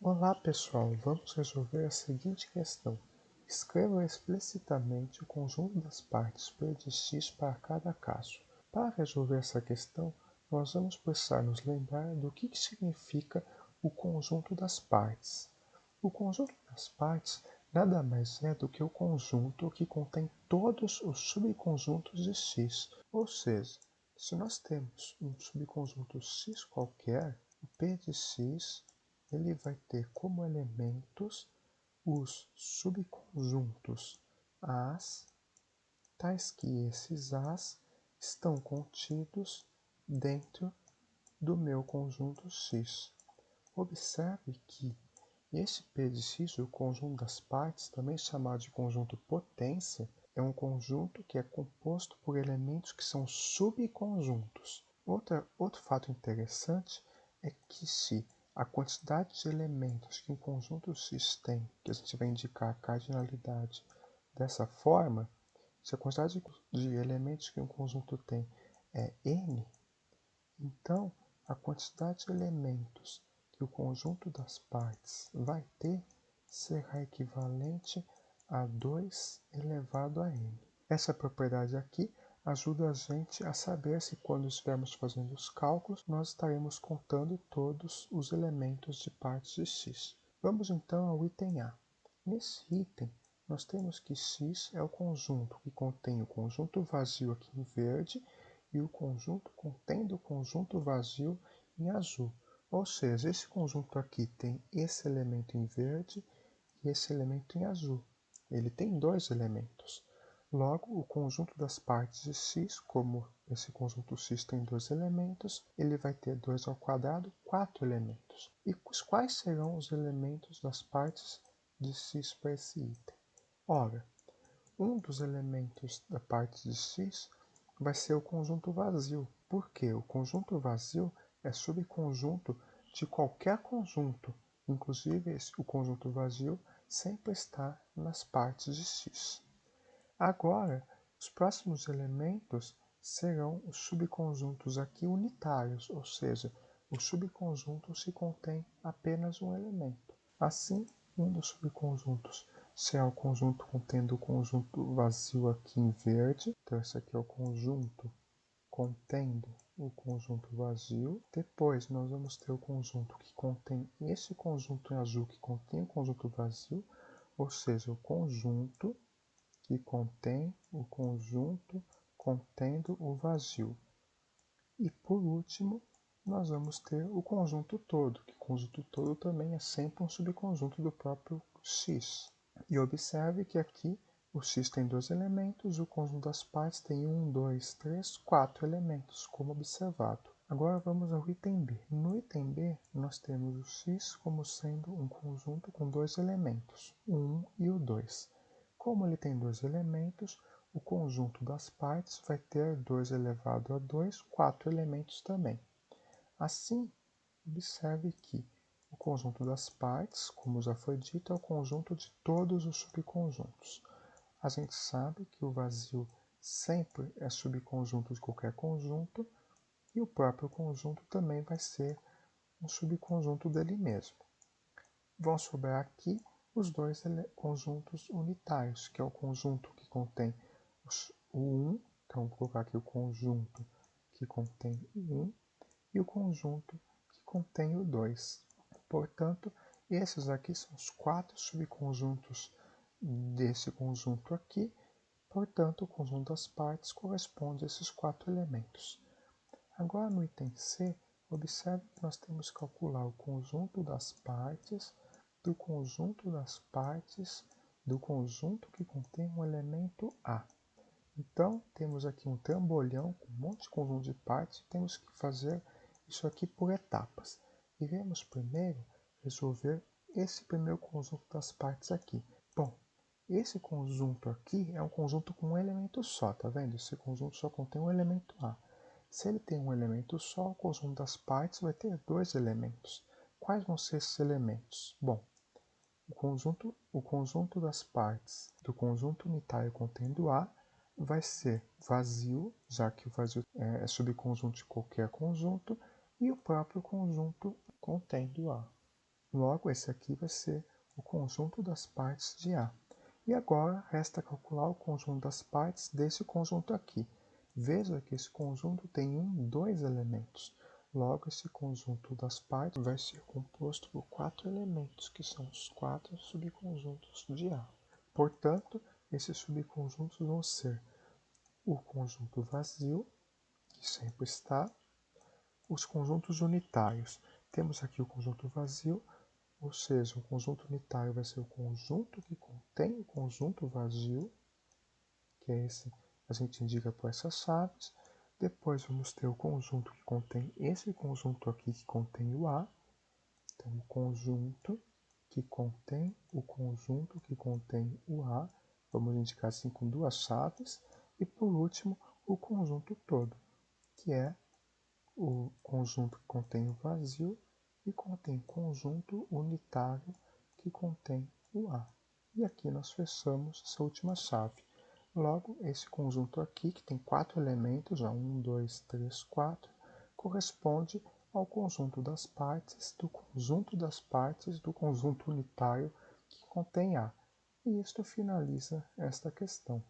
Olá pessoal, vamos resolver a seguinte questão. Escreva explicitamente o conjunto das partes P de x para cada caso. Para resolver essa questão, nós vamos precisar nos lembrar do que significa o conjunto das partes. O conjunto das partes nada mais é do que o conjunto que contém todos os subconjuntos de x. Ou seja, se nós temos um subconjunto x qualquer, o P de x ele vai ter como elementos os subconjuntos As, tais que esses As estão contidos dentro do meu conjunto X. Observe que esse P de x, o conjunto das partes, também chamado de conjunto potência, é um conjunto que é composto por elementos que são subconjuntos. Outro fato interessante é que se a quantidade de elementos que um conjunto X tem, que a gente vai indicar a cardinalidade dessa forma, se a quantidade de elementos que um conjunto tem é n, então a quantidade de elementos que o conjunto das partes vai ter será equivalente a 2 elevado a n. Essa propriedade aqui ajuda a gente a saber se quando estivermos fazendo os cálculos, nós estaremos contando todos os elementos de partes de x. Vamos então ao item A. Nesse item, nós temos que x é o conjunto que contém o conjunto vazio aqui em verde e o conjunto contendo o conjunto vazio em azul. Ou seja, esse conjunto aqui tem esse elemento em verde e esse elemento em azul. Ele tem dois elementos. Logo, o conjunto das partes de x, como esse conjunto x tem dois elementos, ele vai ter 2 ao quadrado, 4 elementos. E quais serão os elementos das partes de x para esse item? Ora, um dos elementos da parte de x vai ser o conjunto vazio. Por quê? O conjunto vazio é subconjunto de qualquer conjunto. Inclusive, o conjunto vazio sempre está nas partes de x. Agora, os próximos elementos serão os subconjuntos aqui unitários, ou seja, o subconjunto se contém apenas um elemento. Assim, um dos subconjuntos será o conjunto contendo o conjunto vazio aqui em verde. Então, esse aqui é o conjunto contendo o conjunto vazio. Depois, nós vamos ter o conjunto que contém esse conjunto em azul que contém o conjunto vazio, ou seja, o conjunto que contém o conjunto contendo o vazio. E por último, nós vamos ter o conjunto todo, que o conjunto todo também é sempre um subconjunto do próprio x. E observe que aqui o x tem dois elementos, o conjunto das partes tem 1, 2, 3, 4 elementos, como observado. Agora vamos ao item B. No item B, nós temos o x como sendo um conjunto com dois elementos, o 1 e o 2. Como ele tem dois elementos, o conjunto das partes vai ter 2 elevado a 2, 4 elementos também. Assim, observe que o conjunto das partes, como já foi dito, é o conjunto de todos os subconjuntos. A gente sabe que o vazio sempre é subconjunto de qualquer conjunto e o próprio conjunto também vai ser um subconjunto dele mesmo. Vão sobrar aqui os dois conjuntos unitários, que é o conjunto que contém o 1, então vou colocar aqui o conjunto que contém o 1 e o conjunto que contém o 2. Portanto, esses aqui são os 4 subconjuntos desse conjunto aqui, portanto, o conjunto das partes corresponde a esses 4 elementos. Agora, no item C, observe que nós temos que calcular o conjunto das partes do conjunto das partes do conjunto que contém um elemento A. Então, temos aqui um trambolhão com um monte de conjunto de partes, temos que fazer isso aqui por etapas. Iremos primeiro resolver esse primeiro conjunto das partes aqui. Bom, esse conjunto aqui é um conjunto com um elemento só, tá vendo? Esse conjunto só contém um elemento A. Se ele tem um elemento só, o conjunto das partes vai ter dois elementos. Quais vão ser esses elementos? Bom, o conjunto das partes do conjunto unitário contendo A vai ser vazio, já que o vazio é subconjunto de qualquer conjunto, e o próprio conjunto contendo A. Logo, esse aqui vai ser o conjunto das partes de A. E agora, resta calcular o conjunto das partes desse conjunto aqui. Veja que esse conjunto tem dois elementos. Logo, esse conjunto das partes vai ser composto por 4 elementos, que são os 4 subconjuntos de A. Portanto, esses subconjuntos vão ser o conjunto vazio, que sempre está, os conjuntos unitários. Temos aqui o conjunto vazio, ou seja, o conjunto unitário vai ser o conjunto que contém o conjunto vazio, que é esse, a gente indica por essas chaves. Depois vamos ter o conjunto que contém esse conjunto aqui que contém o A. Então, o conjunto que contém o conjunto que contém o A. Vamos indicar assim com duas chaves. E por último, o conjunto todo, que é o conjunto que contém o vazio e contém o conjunto unitário que contém o A. E aqui nós fechamos essa última chave. Logo, esse conjunto aqui, que tem 4 elementos, já 1, 2, 3, 4, corresponde ao conjunto das partes do conjunto unitário que contém A. E isto finaliza esta questão.